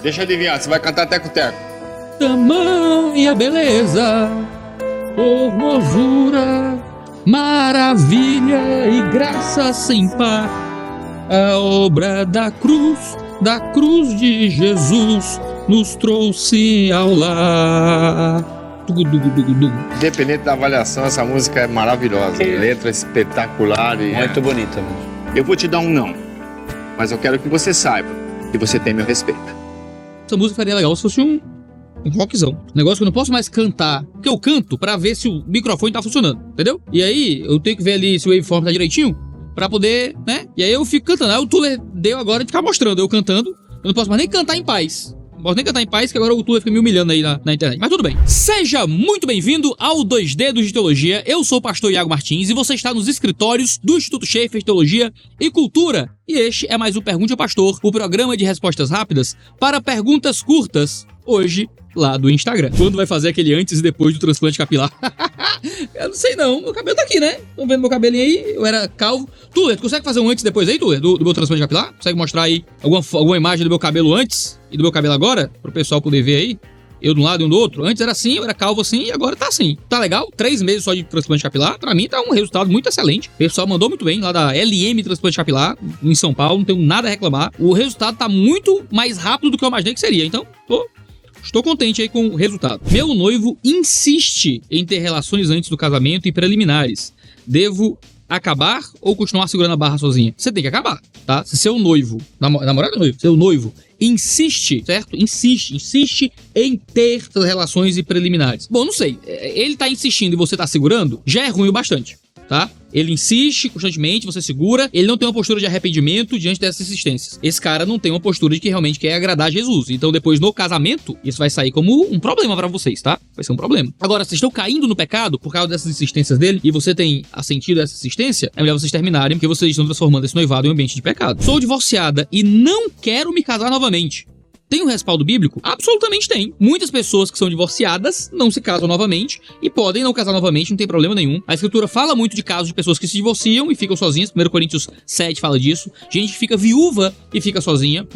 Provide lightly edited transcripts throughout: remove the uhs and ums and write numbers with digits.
Deixa eu adivinhar, você vai cantar teco-teco. Tamanha beleza, formosura, maravilha e graça sem par. A obra da cruz de Jesus nos trouxe ao lar. Independente da avaliação, essa música é maravilhosa. Letra espetacular e... Muito bonita mesmo. Eu vou te dar um não, mas eu quero que você saiba que você tem meu respeito. Essa música faria legal se fosse um rockzão. Negócio que eu não posso mais cantar, porque eu canto pra ver se o microfone tá funcionando, entendeu? E aí eu tenho que ver ali se o waveform tá direitinho pra poder, né? E aí eu fico cantando. Aí o Tuller deu agora de ficar mostrando eu cantando. Eu não posso mais nem cantar em paz. Não posso nem cantar em paz, que agora o Tuller fica me humilhando aí na internet. Mas tudo bem. Seja muito bem-vindo ao 2 Dedos de Teologia. Eu sou o pastor Iago Martins e você está nos escritórios do Instituto Schaeffer de Teologia e Cultura. E este é mais um Pergunte ao Pastor, o programa de respostas rápidas para perguntas curtas, hoje lá do Instagram. Quando vai fazer aquele antes e depois do transplante capilar? Eu não sei não, meu cabelo tá aqui, né? Estão vendo meu cabelinho aí? Eu era calvo. Tuller, tu consegue fazer um antes e depois aí, Tuller, do meu transplante capilar? Consegue mostrar aí alguma imagem do meu cabelo antes e do meu cabelo agora? Pro pessoal poder ver aí? Eu de um lado e um do outro. Antes era assim, eu era calvo assim e agora tá assim. Tá legal? 3 meses só de transplante capilar. Pra mim tá um resultado muito excelente. O pessoal mandou muito bem lá da LM Transplante Capilar, em São Paulo. Não tenho nada a reclamar. O resultado tá muito mais rápido do que eu imaginei que seria. Então, estou contente aí com o resultado. Meu noivo insiste em ter relações antes do casamento e preliminares. Devo acabar ou continuar segurando a barra sozinha? Você tem que acabar, tá? Se seu noivo, namorado ou noivo? Seu noivo insiste, certo? Insiste em ter essas relações e preliminares. Bom, não sei. Ele tá insistindo e você tá segurando, já é ruim o bastante, tá? Ele insiste constantemente, você segura, ele não tem uma postura de arrependimento diante dessas insistências. Esse cara não tem uma postura de que realmente quer agradar a Jesus. Então depois no casamento, isso vai sair como um problema pra vocês, tá? Vai ser um problema. Agora, vocês estão caindo no pecado por causa dessas insistências dele e você tem assentido essa insistência, é melhor vocês terminarem porque vocês estão transformando esse noivado em um ambiente de pecado. Sou divorciada e não quero me casar novamente. Tem um respaldo bíblico? Absolutamente tem. Muitas pessoas que são divorciadas não se casam novamente e podem não casar novamente, não tem problema nenhum. A escritura fala muito de casos de pessoas que se divorciam e ficam sozinhas. 1 Coríntios 7 fala disso. Gente que fica viúva e fica sozinha. 1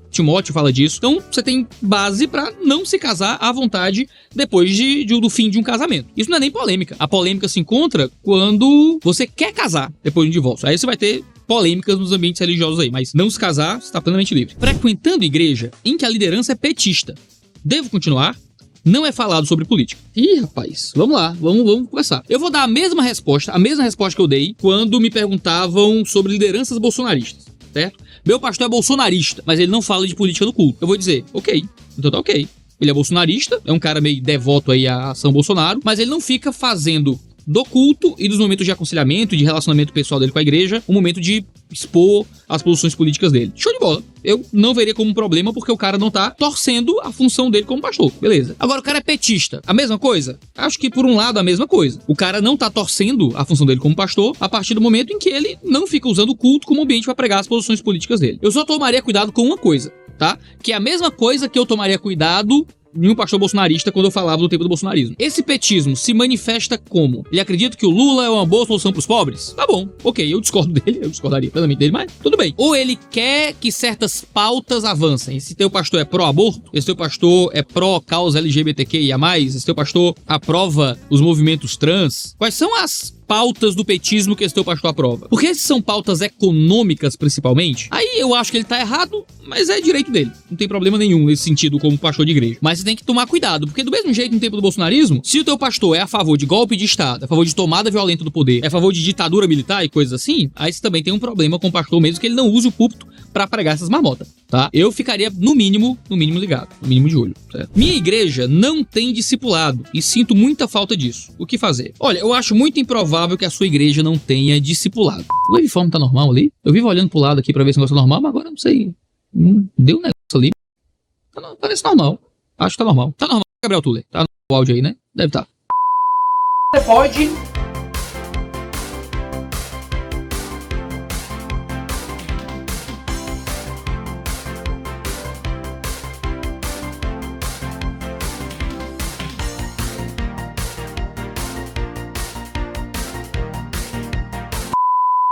Timóteo fala disso. Então você tem base pra não se casar à vontade depois do fim de um casamento. Isso não é nem polêmica. A polêmica se encontra quando você quer casar depois de um divórcio. Aí você vai ter polêmicas nos ambientes religiosos aí, mas não se casar, você está plenamente livre. Frequentando igreja em que a liderança é petista, devo continuar? Não é falado sobre política. Ih, rapaz, vamos lá, vamos conversar. Eu vou dar a mesma resposta que eu dei quando me perguntavam sobre lideranças bolsonaristas, certo? Meu pastor é bolsonarista, mas ele não fala de política no culto. Eu vou dizer, ok, então tá ok. Ele é bolsonarista, é um cara meio devoto aí à ação Bolsonaro, mas ele não fica fazendo do culto e dos momentos de aconselhamento e de relacionamento pessoal dele com a igreja, um momento de expor as posições políticas dele. Show de bola. Eu não veria como um problema porque o cara não tá torcendo a função dele como pastor. Beleza. Agora o cara é petista. A mesma coisa? Acho que por um lado a mesma coisa. O cara não tá torcendo a função dele como pastor a partir do momento em que ele não fica usando o culto como ambiente para pregar as posições políticas dele. Eu só tomaria cuidado com uma coisa, tá? Que é a mesma coisa que eu tomaria cuidado em um pastor bolsonarista quando eu falava do tempo do bolsonarismo. Esse petismo se manifesta como? Ele acredita que o Lula é uma boa solução pros pobres? Tá bom, ok, eu discordo dele, eu discordaria plenamente dele, mas tudo bem. Ou ele quer que certas pautas avancem. Esse teu pastor é pró-aborto? Esse teu pastor é pró-causa LGBTQIA+? Esse teu pastor aprova os movimentos trans? Quais são as pautas do petismo que esse teu pastor aprova? Porque se são pautas econômicas, principalmente, aí eu acho que ele tá errado, mas é direito dele. Não tem problema nenhum nesse sentido como pastor de igreja. Mas você tem que tomar cuidado, porque do mesmo jeito no tempo do bolsonarismo, se o teu pastor é a favor de golpe de Estado, é a favor de tomada violenta do poder, é a favor de ditadura militar e coisas assim, aí você também tem um problema com o pastor mesmo que ele não use o púlpito pra pregar essas marmotas, tá? Eu ficaria, no mínimo ligado, no mínimo de olho, certo? Minha igreja não tem discipulado e sinto muita falta disso. O que fazer? Olha, eu acho muito improvável que a sua igreja não tenha discipulado. O waveform tá normal ali? Eu vivo olhando pro lado aqui pra ver se o negócio é normal, mas agora eu não sei. Deu um negócio ali. Parece normal. Acho que tá normal. Tá normal, Gabriel Tuller. Tá no áudio aí, né? Deve tá. Você pode...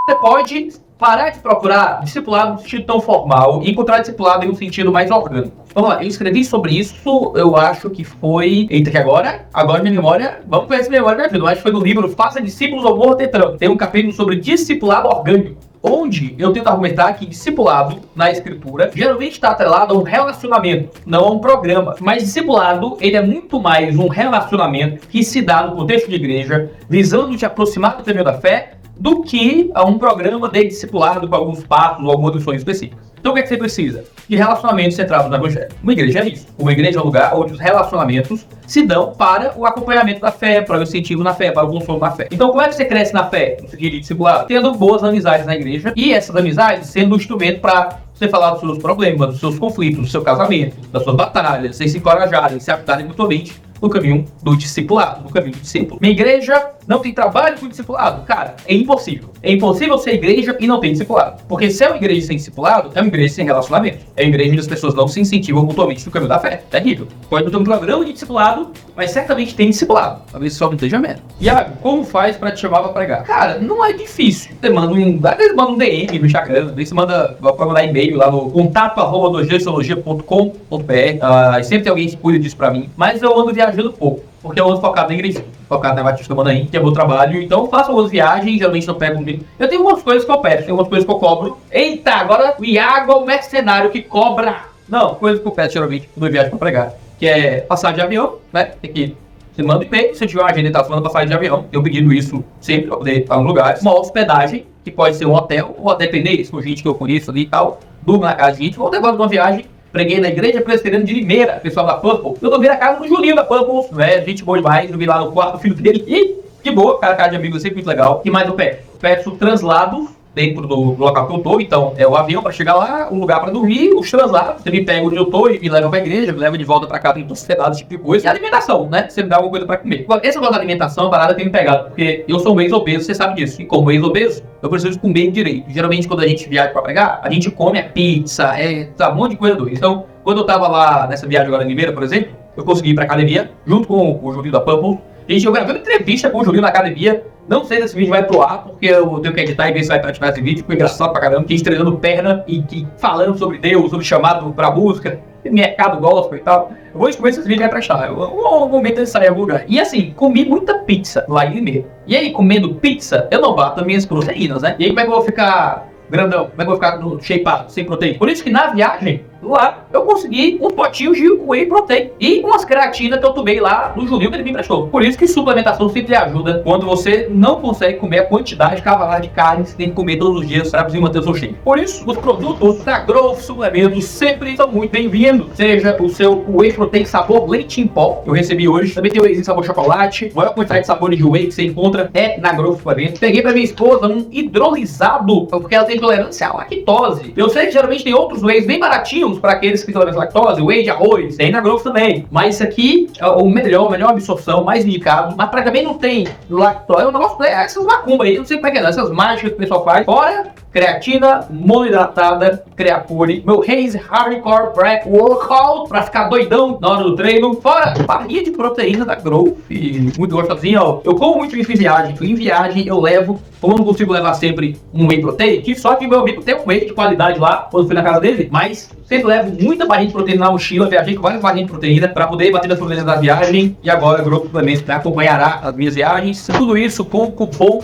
Você pode parar de procurar discipulado no sentido tão formal e encontrar discipulado em um sentido mais orgânico. Vamos lá, eu escrevi sobre isso, eu acho que foi... Eita, que agora minha memória... Vamos ver se minha memória me ajuda. Eu acho que foi no livro Faça Discípulos ao Morro Tetrão. Tem um capítulo sobre discipulado orgânico, onde eu tento argumentar que discipulado, na escritura, geralmente está atrelado a um relacionamento, não a um programa. Mas discipulado, ele é muito mais um relacionamento que se dá no contexto de igreja, visando te aproximar do caminho da fé, do que a um programa de discipulado com alguns passos ou algumas lições específicas. Então o que é que você precisa? De relacionamentos centrados no Evangelho. Uma igreja é isso. Uma igreja é um lugar onde os relacionamentos se dão para o acompanhamento da fé, para o incentivo na fé, para o consolo na fé. Então como é que você cresce na fé, no sentido de discipulado? Tendo boas amizades na igreja e essas amizades sendo um instrumento para você falar dos seus problemas, dos seus conflitos, do seu casamento, das suas batalhas, vocês se encorajarem, se ajudarem mutuamente no caminho do discipulado, no caminho do discípulo. Minha igreja não tem trabalho com discipulado? Cara, é impossível. É impossível ser igreja e não ter discipulado. Porque se é uma igreja sem discipulado, é uma igreja sem relacionamento. É uma igreja onde as pessoas não se incentivam mutuamente no caminho da fé. Terrível. Pode não ter um programa de discipulado, mas certamente tem discipulado. Talvez só não esteja menos. Iago, como faz pra te chamar pra pregar? Cara, não é difícil. Você manda um DM no Instagram, você pode mandar e-mail lá no contato@nojestologia.com.br. Sempre tem alguém que cuida disso pra mim. Mas eu ando viajando pouco, porque eu ando focado na igreja, focado na Batista Manaim, que é meu trabalho. Então eu faço algumas viagens, geralmente não pego comigo. Eu tenho algumas coisas que eu peço, tem algumas coisas que eu cobro. Eita, agora o Iago é o mercenário que cobra. Não, coisas que eu peço geralmente quando eu viajo pra pregar, que é passagem de avião, né? Tem que... Você manda e-mail, se tiver uma agenda e tá falando passagem de avião. Eu pedindo isso sempre pra poder estar nos lugares. Uma hospedagem, que pode ser um hotel, ou até depender, com gente que eu conheço ali e tal. Durmo na casa de gente, ou até agora de uma viagem. Preguei na igreja presbiteriana de Limeira, pessoal da Purple. Eu dormi na casa do Julinho da Purple, né? Gente boa demais. Dormi lá no quarto do filho dele. E que boa, cara de amigo, sempre muito legal. O que mais eu peço? Peço translado dentro do local que eu tô. Então, é o avião para chegar lá, um lugar para dormir, os translados. Você me pega onde eu tô e me leva pra igreja, me leva de volta pra cá, tem hospedado, esse tipo de coisa. E a alimentação, né? Você me dá alguma coisa pra comer. Agora, esse negócio da alimentação, a parada tem me pegado, porque eu sou um ex-obeso, você sabe disso. E como ex-obeso, eu preciso comer direito. Geralmente, quando a gente viaja pra pregar, a gente come pizza, um monte de coisa doida. Então, quando eu tava lá nessa viagem agora em Limeira, por exemplo, eu consegui ir pra academia, junto com o Julinho da Purple. Gente, eu gravei uma entrevista com o Julinho na academia. Não sei se esse vídeo vai pro ar, porque eu tenho que editar e ver se vai praticar esse vídeo. Ficou engraçado pra caramba. Gente treinando perna e falando sobre Deus, sobre chamado pra música, mercado gospel e tal. Eu vou descobrir se esse vídeo vai prestar. Um momento de sair em algum lugar. E assim, comi muita pizza lá em Limeira. E aí, comendo pizza, eu não bato as minhas proteínas, né? E aí, como é que eu vou ficar grandão? Como é que eu vou ficar shapeado, sem proteína? Por isso que na viagem, lá, eu consegui um potinho de whey protein e umas creatinas que eu tomei lá no Julinho que ele me emprestou. Por isso que suplementação sempre ajuda quando você não consegue comer a quantidade cavalar de carne que você tem que comer todos os dias para conseguir manter o seu shape. Por isso, os produtos da Growth Suplementos sempre são muito bem-vindos. Seja o seu whey protein sabor leite em pó, que eu recebi hoje. Também tem o whey sabor chocolate. A maior quantidade de sabores de whey que você encontra é na Growth Suplementos. Peguei pra minha esposa um hidrolisado, porque ela tem intolerância à lactose. Eu sei que geralmente tem outros wheys bem baratinhos para aqueles que intoleram lactose, whey de arroz, tem na Growth também. Mas esse aqui é a melhor absorção, mais indicado. Mas pra também não tem lactose, é um negócio, essas macumbas aí, não sei como é que é, essas mágicas que o pessoal faz. Fora creatina monoidratada, Creapure, meu Haze Hardcore Prep Workout pra ficar doidão na hora do treino. Fora barrinha de proteína da Growth, e muito gostosinha, ó. Eu como muito isso em viagem. Em viagem eu levo, como eu não consigo levar sempre um whey protein, tive sorte que meu amigo tem um whey de qualidade lá, quando fui na casa dele, mas sempre levo muita barrinha de proteína na mochila. Viajei com várias barrinhas de proteína pra poder bater nas proteínas da viagem. E agora a Growth Suplementos acompanhará as minhas viagens. Tudo isso com o cupom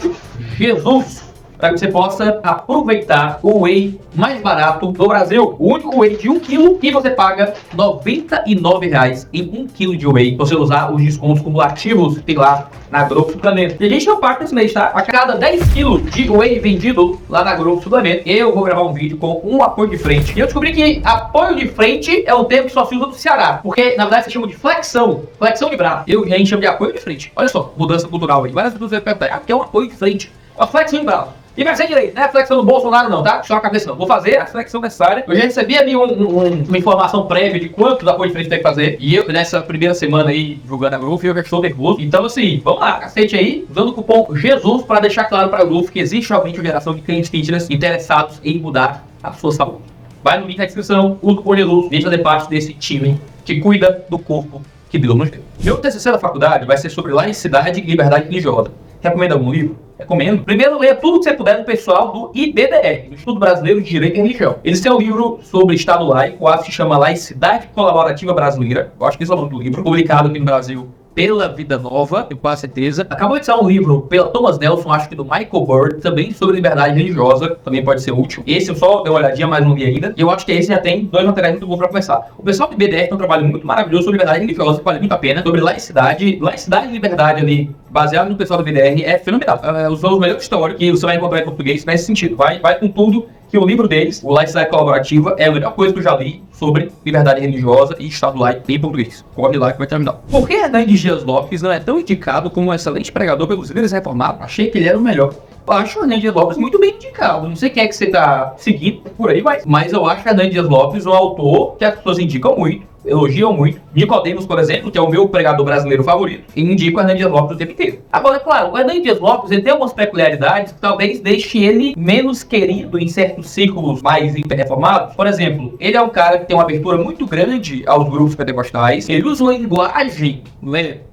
Jesus, para que você possa aproveitar o whey mais barato do Brasil. O único whey de 1 kg que você paga R$ 99,00 em 1 kg de whey. Você usar os descontos cumulativos que tem lá na Growth Suplementos. E a gente não parte desse mês, tá? A cada 10 kg de whey vendido lá na Growth Suplementos, eu vou gravar um vídeo com um apoio de frente. E eu descobri que apoio de frente é um termo que só se usa no Ceará, porque na verdade se chama de flexão de braço. A gente chama de apoio de frente. Olha só, mudança cultural aí. Várias pessoas perguntam, porque é um apoio de frente. Uma flexão de braço. E vai ser direito, não é flexão do Bolsonaro não, tá? Só a cabeça não. Vou fazer a flexão necessária. Eu já recebi ali uma informação prévia de quantos apoios de frente tem que fazer. E eu, nessa primeira semana aí, jogando a Growth, eu já estou nervoso. Então, assim, vamos lá, cacete aí, usando o cupom Jesus para deixar claro para a Growth que existe realmente uma geração de clientes fitness interessados em mudar a sua saúde. Vai no link na descrição, usa o cupom Jesus, vem fazer parte desse time que cuida do corpo que Deus nos deu. Meu TCC da faculdade vai ser sobre laicidade e liberdade religiosa. Recomenda algum livro? recomendo. Primeiro, leia tudo que você puder do pessoal do IBDR, Instituto Brasileiro de Direito e Religião. Eles têm um livro sobre Estado laico, o se chama Laicidade Colaborativa Brasileira. Eu acho que esse é o nome do livro, publicado aqui no Brasil pela Vida Nova, tenho quase certeza. Acabou de sair um livro pela Thomas Nelson, acho que do Michael Bird, também sobre liberdade religiosa, também pode ser útil. Esse eu só dei uma olhadinha, mas não li ainda. E eu acho que esse já tem 2 materiais muito bons pra começar. O pessoal do BDR tem um trabalho muito maravilhoso sobre liberdade religiosa, que vale muito a pena. Sobre laicidade e liberdade ali, baseado no pessoal do BDR, é fenomenal. Os melhores histórias que você vai encontrar em português nesse sentido. Vai com tudo. Que o livro deles, o Laicidade Colaborativa, é a melhor coisa que eu já li sobre liberdade religiosa e Estado laico em português. Corre lá que vai terminar. Por que Hernandes Dias Lopes não é tão indicado como um excelente pregador pelos líderes reformados? Achei que ele era o melhor. Eu acho o Hernandes Dias Lopes muito bem indicado. Não sei quem é que você tá seguindo por aí, mas eu acho o Hernandes Dias Lopes um autor que as pessoas indicam muito, elogiam muito. Nicodemos, por exemplo, que é o meu pregador brasileiro favorito, e indico o Hernandes Dias Lopes o tempo inteiro. Agora, é claro, o Hernandes Dias Lopes ele tem algumas peculiaridades que talvez deixe ele menos querido em certos círculos mais hiperreformados. Por exemplo, ele é um cara que tem uma abertura muito grande aos grupos pentecostais. Ele usa uma linguagem,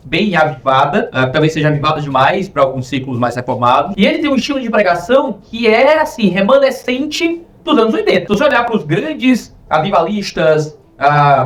bem avivada, talvez seja avivada demais para alguns círculos mais reformados. E ele tem um estilo de pregação que é, assim, remanescente dos anos 80. Se você olhar para os grandes avivalistas,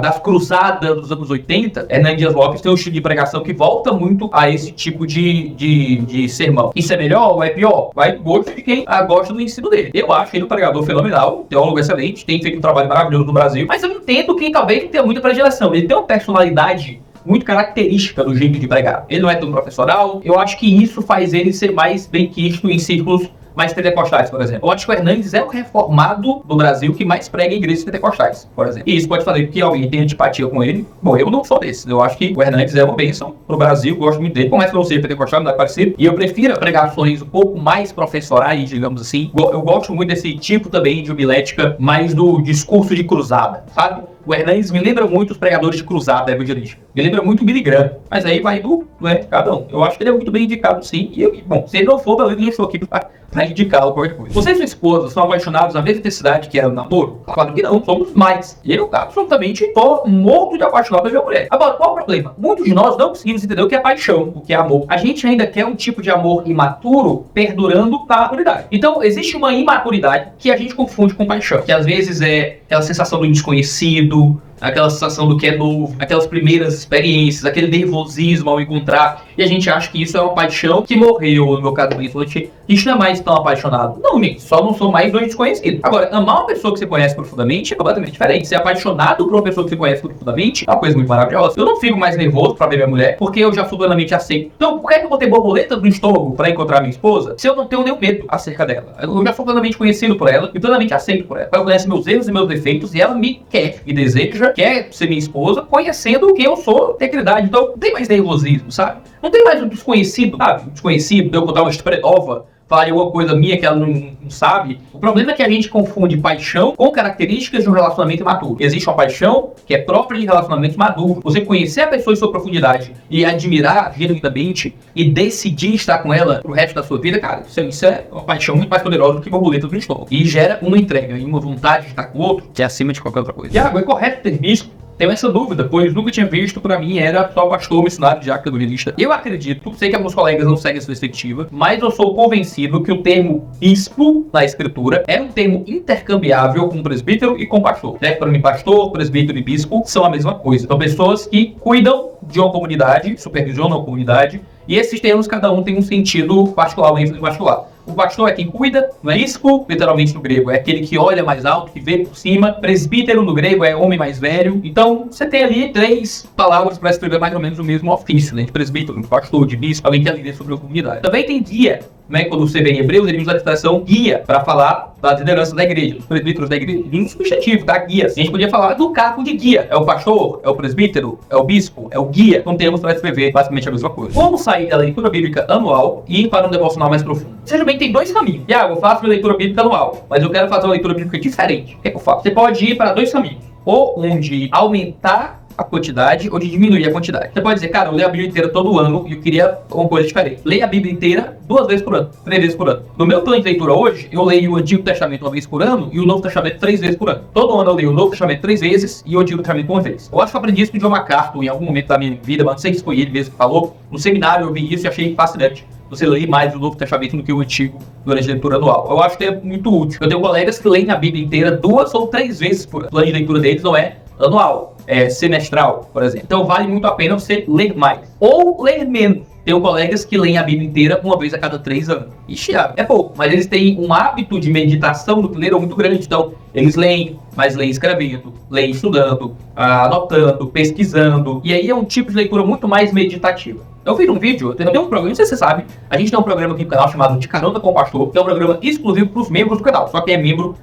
das cruzadas dos anos 80, Hernandes Dias Lopes tem um estilo de pregação que volta muito a esse tipo de sermão. Isso é melhor ou é pior? Vai do gosto de quem gosta do ensino dele. Eu acho ele um pregador fenomenal, um teólogo excelente, tem feito um trabalho maravilhoso no Brasil, mas eu entendo que talvez não tenha muita predileção. Ele tem uma personalidade muito característica do jeito de pregar. Ele não é tão professoral. Eu acho que isso faz ele ser mais bem-quisto em círculos mais pentecostais, por exemplo. Eu acho que o Hernandes é o reformado do Brasil que mais prega em igrejas pentecostais, por exemplo. E isso pode fazer com que alguém tenha antipatia com ele. Bom, eu não sou desses. Eu acho que o Hernandes é uma bênção pro Brasil, gosto muito dele. Começa a ser pentecostal, não é parecido. E eu prefiro pregações um pouco mais professorais, digamos assim. Eu gosto muito desse tipo também de homilética, mais do discurso de cruzada, sabe? O Hernandes me lembra muito os pregadores de cruzada evangelística. Me lembra muito o Billy Graham. Mas aí vai do cada um. Eu acho que ele é muito bem indicado, sim. E, bom, se ele não for, eu estou aqui pra indicar qualquer coisa. Você e sua esposa são apaixonados na mesma intensidade que era o namoro? Claro que não, somos mais. E eu, absolutamente, tô morto de apaixonado pela minha mulher. Agora, qual o problema? Muitos de nós não conseguimos entender o que é paixão, o que é amor. A gente ainda quer um tipo de amor imaturo perdurando na maturidade. Então, existe uma imaturidade que a gente confunde com paixão. Que às vezes é aquela sensação do desconhecido, aquela sensação do que é novo, aquelas primeiras experiências, aquele nervosismo ao encontrar, e a gente acha que isso é uma paixão que morreu no meu casamento. A gente não é mais tão apaixonado. Não, gente, só não sou mais dois desconhecidos. Agora, amar uma pessoa que você conhece profundamente é completamente diferente. Ser apaixonado por uma pessoa que você conhece profundamente é uma coisa muito maravilhosa. Eu não fico mais nervoso pra ver minha mulher, porque eu já sou plenamente aceito. Então, por que eu vou ter borboleta no estômago pra encontrar minha esposa, se eu não tenho nenhum medo acerca dela? Eu já sou plenamente conhecido por ela e plenamente aceito por ela. Ela conhece meus erros e meus defeitos e ela me quer, me deseja, quer ser minha esposa, conhecendo quem eu sou, tem idade. Então, não tem mais nervosismo, sabe? Não tem mais um desconhecido, sabe? Um desconhecido, de eu contar uma história nova, falar de alguma coisa minha que ela não sabe. O problema é que a gente confunde paixão com características de um relacionamento maduro. Existe uma paixão que é própria de relacionamentos maduros. Você conhecer a pessoa em sua profundidade e admirar genuinamente e decidir estar com ela pro resto da sua vida, cara, isso é uma paixão muito mais poderosa do que borboleta do estômago. E gera uma entrega e uma vontade de estar com o outro que é acima de qualquer outra coisa. Tiago, é correto ter visto? Tenho essa dúvida, pois nunca tinha visto, pra mim era só pastor, missionário, diácono, evangelista. Eu acredito, sei que alguns colegas não seguem essa perspectiva, mas eu sou convencido que o termo bispo na escritura é um termo intercambiável com presbítero e com pastor. Para mim, pastor, presbítero e bispo são a mesma coisa. São pessoas que cuidam de uma comunidade, supervisionam a comunidade, e esses termos, cada um tem um sentido particular, um ênfase particular. O pastor é quem cuida, não é? Bispo, literalmente no grego, é aquele que olha mais alto, que vê por cima. Presbítero no grego é homem mais velho. Então, você tem ali 3 palavras para escrever mais ou menos o mesmo ofício, né? De presbítero, de pastor, de bispo, alguém que é líder sobre a comunidade. Também tem guia, né? Quando você vê em Hebreus, ele usa a expressão guia para falar das lideranças da igreja, dos presbíteros da igreja. Um substantivo, tá? Guia. A gente podia falar do cargo de guia. É o pastor, é o presbítero, é o bispo, é o guia. Então temos para escrever basicamente a mesma coisa. Como sair da leitura bíblica anual e ir para um devocional mais profundo? Seja bem, tem 2 caminhos. Tiago, eu faço minha leitura bíblica anual, mas eu quero fazer uma leitura bíblica diferente. O que é que eu faço? Você pode ir para 2 caminhos. Ou onde aumentar a quantidade ou de diminuir a quantidade. Você pode dizer, cara, eu leio a Bíblia inteira todo ano e eu queria uma coisa diferente. Leia a Bíblia inteira 2 vezes por ano, 3 vezes por ano. No meu plano de leitura hoje, eu leio o Antigo Testamento 1 vez por ano e o Novo Testamento 3 vezes por ano. Todo ano eu leio o Novo Testamento 3 vezes e o Antigo Testamento 1 vez. Eu acho que eu aprendi isso do John MacArthur em algum momento da minha vida, mas não sei se foi ele mesmo que falou. No seminário eu vi isso e achei fascinante. você lê mais o Novo Testamento do que o Antigo durante a leitura anual. Eu acho que é muito útil. Eu tenho colegas que leem a Bíblia inteira 2 ou 3 vezes por ano. O plano de leitura deles não é anual, é semestral, por exemplo. Então vale muito a pena você ler mais. Ou ler menos. Tenho colegas que leem a Bíblia inteira uma vez a cada 3 anos. Ixi, é pouco, mas eles têm um hábito de meditação do que leram muito grande. Então, eles leem, mas leem escrevendo, leem estudando, anotando, pesquisando. E aí é um tipo de leitura muito mais meditativa. Eu fiz um vídeo, tem um programa, não sei se você sabe, a gente tem um programa aqui no canal chamado De Carona com o Pastor, que é um programa exclusivo para os membros do canal. Só quem é membro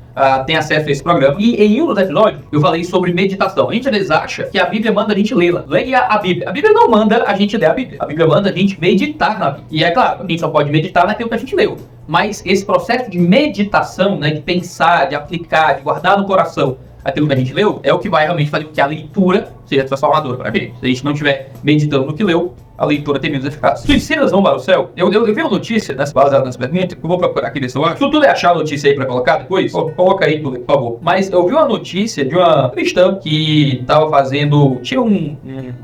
tem acesso a esse programa. E em um dos episódios, eu falei sobre meditação. A gente às vezes acha que a Bíblia manda a gente lê-la. Leia a Bíblia. A Bíblia não manda a gente ler a Bíblia. A Bíblia manda a gente meditar na Bíblia. E é claro, a gente só pode meditar naquilo que a gente leu. Mas esse processo de meditação, né, de pensar, de aplicar, de guardar no coração aquilo que a gente leu, é o que vai realmente fazer com que a leitura seja transformadora para a gente. Se a gente não estiver meditando no que leu, a leitura tem menos eficácia. Suicidas vão para o céu? Eu vi uma notícia, baseada nessa pergunta, que eu vou procurar aqui ver se eu acho. Se tu achar a notícia aí para colocar depois, coloca aí, por favor. Mas eu vi uma notícia de uma cristã que estava fazendo, tinha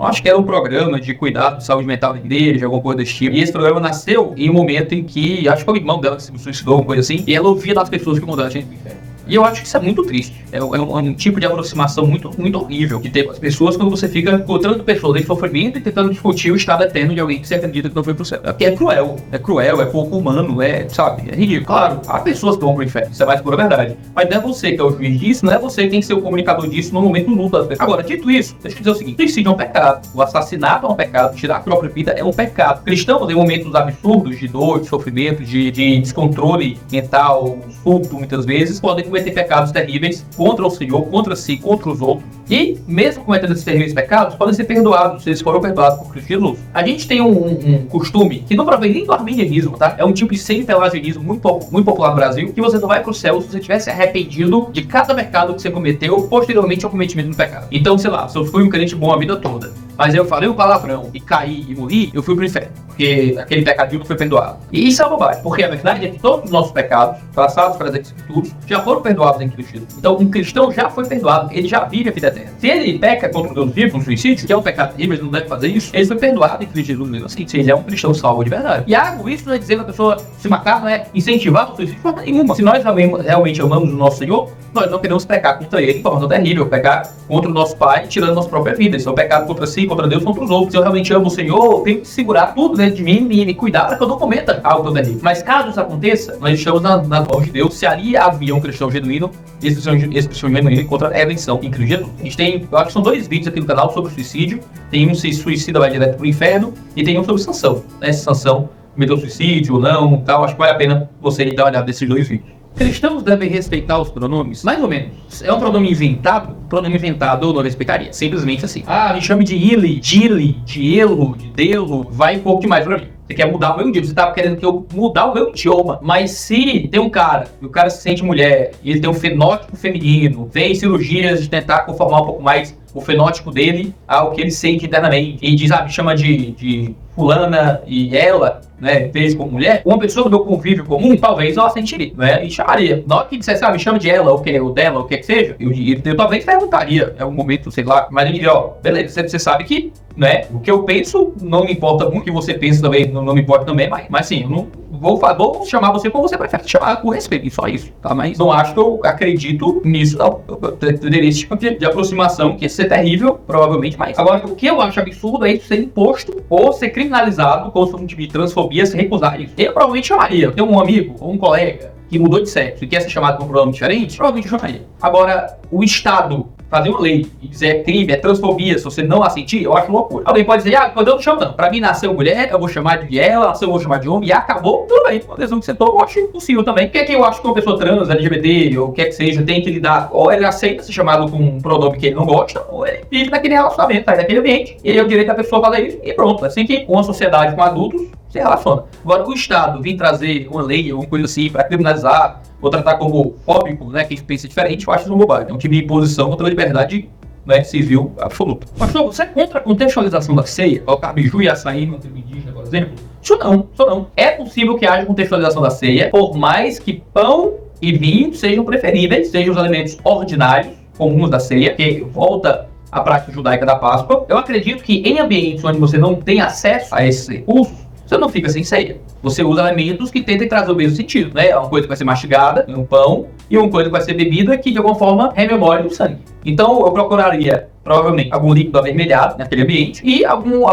acho que era um programa de cuidado de saúde mental na igreja, alguma coisa desse tipo. E esse programa nasceu em um momento em que, acho que foi o irmão dela que se suicidou, alguma coisa assim, e ela ouvia das pessoas que mandaram a gente pro inferno. E eu acho que isso é muito triste. É um tipo de aproximação muito, muito horrível que tem com as pessoas quando você fica encontrando pessoas em sofrimento e tentando discutir o estado eterno de alguém que você acredita que não foi pro céu. Porque é cruel, é pouco humano, sabe? É ridículo. Claro, há pessoas que vão pro inferno, isso é mais pura verdade. Mas não é você que é o juiz disso, não é você que tem que ser o comunicador disso no momento do luto das pessoas. Agora, dito isso, deixa eu dizer o seguinte: suicídio é um pecado, o assassinato é um pecado, tirar a própria vida é um pecado. Cristãos, em momentos absurdos de dor, de sofrimento, de descontrole mental, surto, muitas vezes, podem cometer pecados terríveis contra o Senhor, contra si, contra os outros. E, mesmo cometendo esses terríveis pecados, podem ser perdoados, se eles foram perdoados por Cristo Jesus. A gente tem um costume, que não provém nem do arminianismo, tá? É um tipo de semi-pelagianismo muito popular no Brasil, que você só vai pro céu se você tivesse arrependido de cada pecado que você cometeu posteriormente ao cometimento do pecado. Então, sei lá, se eu fui um crente bom a vida toda, mas eu falei um palavrão e caí e morri, eu fui pro inferno, porque aquele pecadinho não foi perdoado. E isso é uma bobagem, porque a verdade é que todos os nossos pecados, passados, presentes e futuros, já foram perdoados em Cristo Jesus. Então, um cristão já foi perdoado, ele já vive a vida eterna. Se ele peca contra o Deus vivo, um suicídio, que é um pecado terrível, ele não deve fazer isso, ele foi perdoado em Cristo Jesus mesmo assim, se ele é um cristão salvo de verdade. E isso não é dizer que a pessoa se matar, não é incentivar o suicídio de forma nenhuma. Se nós realmente amamos o nosso Senhor, nós não queremos pecar contra ele de forma terrível, pecar contra o nosso Pai, tirando nossa própria vida. Isso é um pecado contra si, contra Deus, contra os outros. Se eu realmente amo o Senhor, eu tenho que segurar tudo dentro de mim e me cuidar para que eu não cometa algo tão terrível. Mas caso isso aconteça, nós estamos nas mãos de Deus. Se ali havia um cristão genuíno, esse cristão genuíno encontra a redenção em Cristo Jesus. A gente tem, eu acho que são 2 vídeos aqui no canal sobre suicídio. Tem um se suicida vai direto pro inferno e tem um sobre Sansão, né? Se Sansão cometeu suicídio ou não, tal. Acho que vale a pena você dar uma olhada nesses 2 vídeos. Cristãos devem respeitar os pronomes? Mais ou menos. É um pronome inventado? Pronome inventado eu não respeitaria. Simplesmente assim. Me chame de Ili, Dili, Dielo, de Delo. Vai um pouco demais pra mim. Você quer mudar o meu idioma, você tá querendo que eu mudar o meu idioma. Mas se tem um cara, e o cara se sente mulher, e ele tem um fenótipo feminino, tem cirurgias de tentar conformar um pouco mais o fenótipo dele ao que ele sente internamente, e diz, me chama de fulana e ela, né, fez como mulher, uma pessoa do meu convívio comum, talvez eu sentiria, né, e chamaria. Na hora que dissesse, me chama de ela, ou dela, o que seja, eu talvez perguntaria, é um momento, sei lá, mas eu diria, beleza, você sabe que, né, o que eu penso não me importa muito, o que você pensa também não me importa também, mas sim, eu não vou chamar você como você prefere, chamar com respeito, e só isso, tá? Mas não acho que eu acredito nisso, não. Eu teria esse tipo de aproximação, que ia ser terrível, provavelmente, mas agora, o que eu acho absurdo é isso ser imposto ou ser criminalizado como se fosse um tipo de transfobia, se recusar isso. Eu provavelmente chamaria. Eu tenho um amigo ou um colega que mudou de sexo e quer ser chamado por um pronome diferente, provavelmente eu chamaria. Agora, o Estado fazer uma lei e dizer é crime, é transfobia, se você não assentir, eu acho loucura. Alguém pode dizer, quando eu não chamo não. Pra mim, nasceu mulher, eu vou chamar de ela, nasceu, eu vou chamar de homem, e acabou, tudo bem. Uma decisão que você toma, eu acho impossível também. Porque eu acho que uma pessoa trans, LGBT, ou o que é que seja, tem que lidar, ou ele aceita ser chamado com um pronome que ele não gosta, ou ele vive naquele relacionamento, tá naquele ambiente, e ele é o direito da pessoa fazer isso, e pronto. Assim que uma sociedade com adultos se relaciona. Agora, o Estado vir trazer uma lei, alguma coisa assim, pra criminalizar, ou tratar como fóbico, né, quem pensa diferente, eu acho isso uma bobagem. É um tipo de imposição contra a liberdade, né, civil absoluta. Pastor, você é contra a contextualização da ceia? Colocar biju e açaí no tribo indígena, por exemplo? Isso não. É possível que haja contextualização da ceia, por mais que pão e vinho sejam preferíveis, sejam os alimentos ordinários, comuns da ceia, que volta à prática judaica da Páscoa. Eu acredito que em ambientes onde você não tem acesso a esses recursos, você não fica sem ceia. Você usa elementos que tentem trazer o mesmo sentido, né? Uma coisa que vai ser mastigada, um pão, e uma coisa que vai ser bebida que de alguma forma rememore o sangue. Então eu procuraria, provavelmente, algum líquido avermelhado naquele ambiente e alguma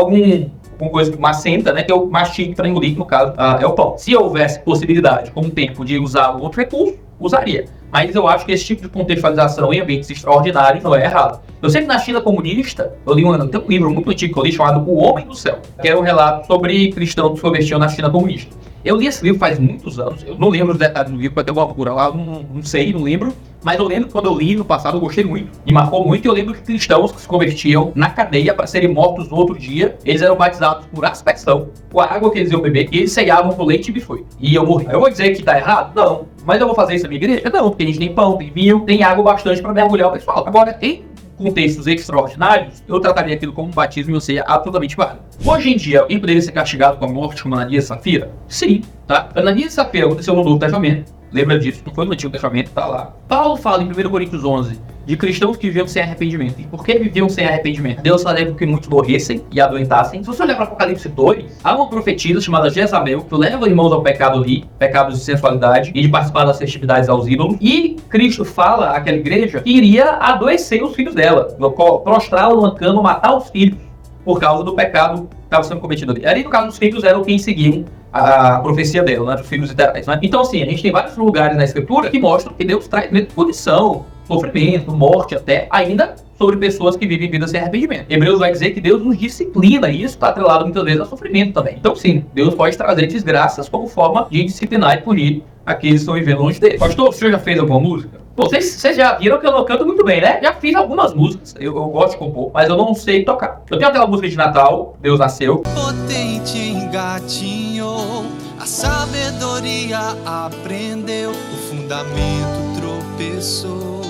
coisa macenta, né, que eu mastigo para engolir, que no caso é o pão. Se houvesse possibilidade, com o tempo, de usar um outro recurso, usaria. Mas eu acho que esse tipo de contextualização em ambientes extraordinários não é errado. Eu sei que na China comunista, tem um livro muito antigo que eu li chamado O Homem do Céu, que era um relato sobre cristãos que se convertiam na China comunista. Eu li esse livro faz muitos anos, eu não lembro os detalhes do livro, pode ter alguma procura lá, não sei, não lembro. Mas eu lembro que quando eu li no passado, eu gostei muito, me marcou muito. E eu lembro que cristãos que se convertiam na cadeia para serem mortos no outro dia, eles eram batizados por aspersão, com a água que eles iam beber, e eles ceiavam com leite e biscoito. E eu morri. Eu vou dizer que tá errado? Não. Mas eu vou fazer isso na minha igreja? Não, porque a gente tem pão, tem vinho, tem água bastante para mergulhar o pessoal. Agora, em contextos extraordinários, eu trataria aquilo como um batismo e eu seria absolutamente válido. Hoje em dia, alguém poderia ser castigado com a morte como Ananias e Safira? Sim, tá? Ananias e Safira aconteceu no Novo Testamento. Lembra disso? Não foi no Antigo Testamento, tá lá. Paulo fala em 1 Coríntios 11 de cristãos que viviam sem arrependimento. E por que viviam sem arrependimento? Deus faria com que muitos morressem e adoentassem. Se você olhar para Apocalipse 2, há uma profetisa chamada Jezabel que leva irmãos ao pecado ali, pecados de sensualidade e de participar das festividades aos ídolos. E Cristo fala àquela igreja que iria adoecer os filhos dela, prostrá-la numa cama, matar os filhos por causa do pecado que estava sendo cometido ali. Ali, no caso, os filhos eram quem seguiam a profecia dela, né, dos filhos literais, né? Então, assim, a gente tem vários lugares na Escritura que mostram que Deus traz punição, sofrimento, morte até, ainda sobre pessoas que vivem vida sem arrependimento. Hebreus vai dizer que Deus nos disciplina, e isso está atrelado muitas vezes a sofrimento também. Então, sim, Deus pode trazer desgraças como forma de disciplinar e punir aqueles que estão vivendo longe dele. Pastor, o senhor já fez alguma música? Vocês já viram que eu não canto muito bem, né? Já fiz algumas músicas, eu gosto de compor, mas eu não sei tocar. Eu tenho aquela música de Natal, Deus Nasceu. Potente engatinhou, a sabedoria aprendeu, o fundamento tropeçou,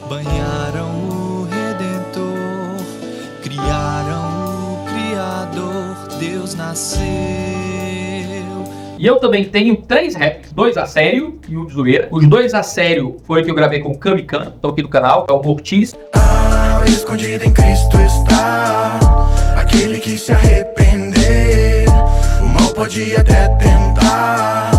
banharam o Redentor, criaram o Criador, Deus nasceu. E eu também tenho 3 raps, 2 a sério e um de zoeira. Os 2 a sério foi o que eu gravei com o Kamikan, estão aqui no canal, é o Mortis. Escondido em Cristo está aquele que se arrepender. O mal pode até tentar,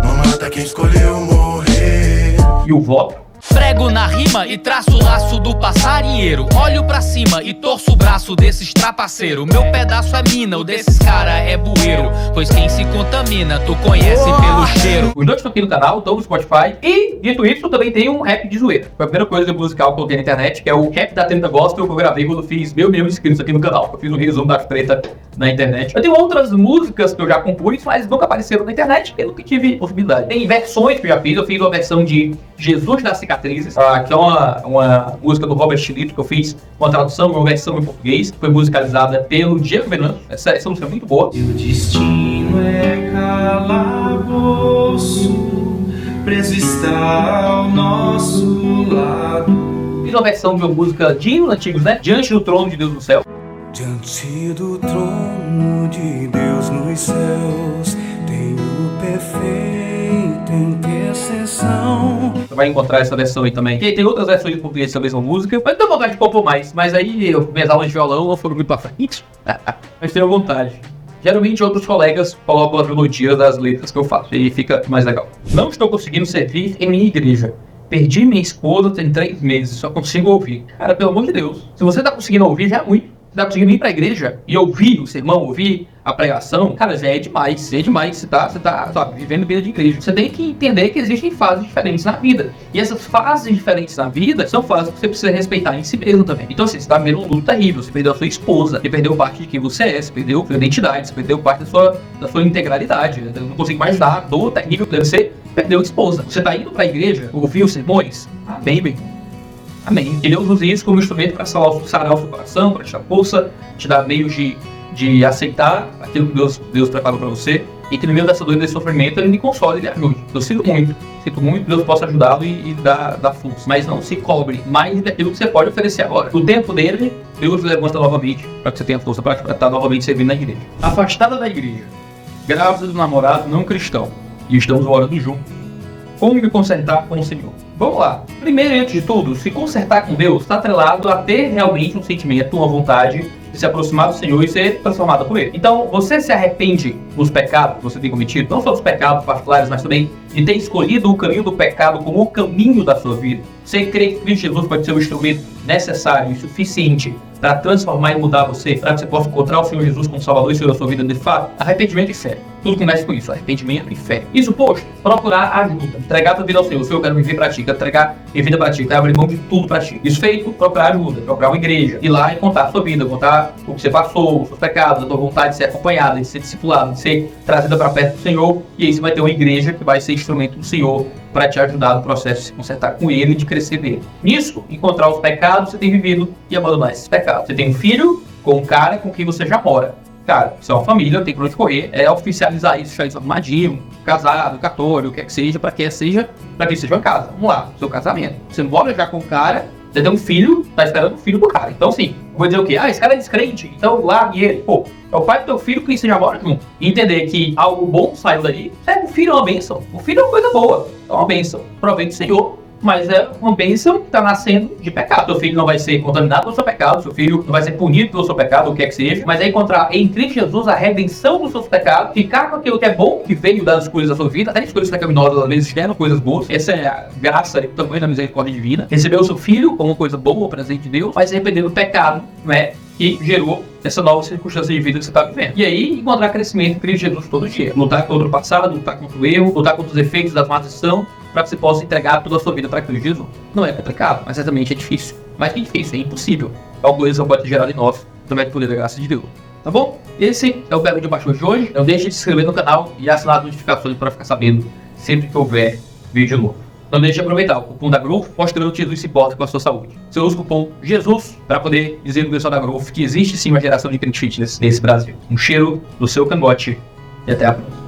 não mata quem escolheu morrer. E o voto. Prego na rima e traço o laço do passarinheiro. Olho pra cima e torço o braço desses trapaceiros. Meu pedaço é mina, o desses cara é bueiro. Pois quem se contamina, tu conhece pelo cheiro. Os 2 estão aqui no canal, estão no Spotify. E, dito isso, eu também tenho um rap de zoeira. Foi a primeira coisa musical que eu coloquei na internet, que é o rap da treta gospel que eu gravei quando eu fiz 1.000 inscritos aqui no canal. Eu fiz um resumo da treta na internet. Eu tenho outras músicas que eu já compus, mas nunca apareceram na internet, pelo que tive possibilidade. Tem versões que eu já fiz. Eu fiz uma versão de Jesus das Cicatrizes, que é uma música do Robert Schlitt, que eu fiz uma tradução, uma versão em português, que foi musicalizada pelo Diego Venâncio. Essa música é muito boa. O destino é calabouço, preso está ao nosso lado. Fiz uma versão de uma música de hinos antigos, né? Diante do trono de Deus no céu. Diante do trono de Deus nos céus, tem o perfeito intercessão. Você vai encontrar essa versão aí também. E tem outras versões em português dessa mesma música. Mas tenho vontade de compor mais. Mas aí minhas aulas de violão não foram muito pra frente. Mas tenho vontade. Geralmente outros colegas colocam as melodias das letras que eu faço. E fica mais legal. Não estou conseguindo servir em minha igreja. Perdi minha esposa tem 3 meses. Só consigo ouvir. Cara, pelo amor de Deus. Se você tá conseguindo ouvir, já é muito. Você tá conseguindo ir pra igreja e ouvir o sermão, ouvir a pregação, cara, já é demais. É demais. Você tá sabe, vivendo vida de igreja. Você tem que entender que existem fases diferentes na vida. E essas fases diferentes na vida são fases que você precisa respeitar em si mesmo também. Então, assim, você tá vivendo um luto terrível. Você perdeu a sua esposa, você perdeu parte de quem você é, você perdeu a sua identidade, você perdeu parte da sua integralidade. Eu não consigo mais dar a dor terrível que deve ser, perdeu a esposa. Você tá indo pra igreja, ouvir os sermões? Amém, bem. Amém. E Deus usa isso como instrumento para sarar o seu coração, para te dar força, te dar meios de aceitar aquilo que Deus preparou para você. E que no meio dessa dor e desse sofrimento, Ele lhe console e lhe ajude. Eu sinto muito que Deus possa ajudá-lo e dar força. Mas não se cobre mais daquilo que você pode oferecer agora. No tempo dele, Deus levanta novamente para que você tenha força para estar novamente servindo na igreja. Afastada da igreja, grávida do namorado não cristão, e estamos orando juntos. Como me consertar com o Senhor? Vamos lá. Primeiro, antes de tudo, se consertar com Deus está atrelado a ter realmente um sentimento, uma vontade de se aproximar do Senhor e ser transformado por Ele. Então, você se arrepende dos pecados que você tem cometido, não só dos pecados particulares, mas também de ter escolhido o caminho do pecado como o caminho da sua vida. Você crê que Cristo Jesus pode ser o instrumento necessário e suficiente para transformar e mudar você, para que você possa encontrar o Senhor Jesus como Salvador e Senhor da sua vida de fato? Arrependimento e fé. Tudo começa com isso, arrependimento e fé. Isso posto, procurar ajuda, entregar a tua vida ao Senhor. Senhor, eu quero viver para ti, quero entregar minha vida para ti, quero abrir mão de tudo para ti. Isso feito, procurar ajuda, procurar uma igreja, ir lá e contar a sua vida, contar o que você passou, os seus pecados, a tua vontade de ser acompanhada, de ser discipulado, de ser trazida para perto do Senhor. E aí você vai ter uma igreja que vai ser instrumento do Senhor para te ajudar no processo de se consertar com Ele e de crescer dele. Nisso, encontrar os pecados que você tem vivido e abandonar esses pecados. Você tem um filho com um cara com quem você já mora. Cara, isso é uma família, tem pra onde correr, é oficializar isso, deixar isso arrumadinho, casado, cartório, o que é que seja, para que seja uma casa. Vamos lá, seu casamento. Você não mora já com o cara, você tem um filho, tá esperando o filho do cara. Então, sim, vou dizer o quê? Esse cara é descrente, então largue ele. Pô, é o pai do teu filho que você já mora junto. E entender que algo bom saiu daí, o filho é uma bênção. O filho é uma coisa boa, é uma bênção. Proveito do Senhor. Mas é uma bênção que está nascendo de pecado. Seu filho não vai ser contaminado pelo seu pecado, seu filho não vai ser punido pelo seu pecado, o que é que seja, mas é encontrar em Cristo Jesus a redenção dos seus pecados, ficar com aquilo que é bom, que veio das coisas da sua vida, até as coisas pecaminosas às vezes geram coisas boas. Essa é a graça e o tamanho da misericórdia divina. Receber o seu filho como uma coisa boa, presente de Deus, mas se arrepender do pecado, né? Que gerou essa nova circunstância de vida que você está vivendo. E aí, encontrar crescimento em Cristo Jesus todo dia. Lutar contra o passado, lutar contra o erro, lutar contra os efeitos da maldição, para que você possa entregar toda a sua vida para Cristo Jesus. Não é complicado, mas certamente é difícil. Mas que é difícil, é impossível. É uma coisa que pode ser gerada em nós, também é poder da graça de Deus. Tá bom? Esse é o Pega de Baixo de hoje. Não deixe de se inscrever no canal e assinar as notificações para ficar sabendo sempre que houver vídeo novo. Não deixe de aproveitar o cupom da Growth, mostrando que Jesus se importa com a sua saúde. Você usa o cupom Jesus para poder dizer no pessoal da Growth que existe sim uma geração de Print Fitness nesse Brasil. Um cheiro do seu cangote e até a próxima.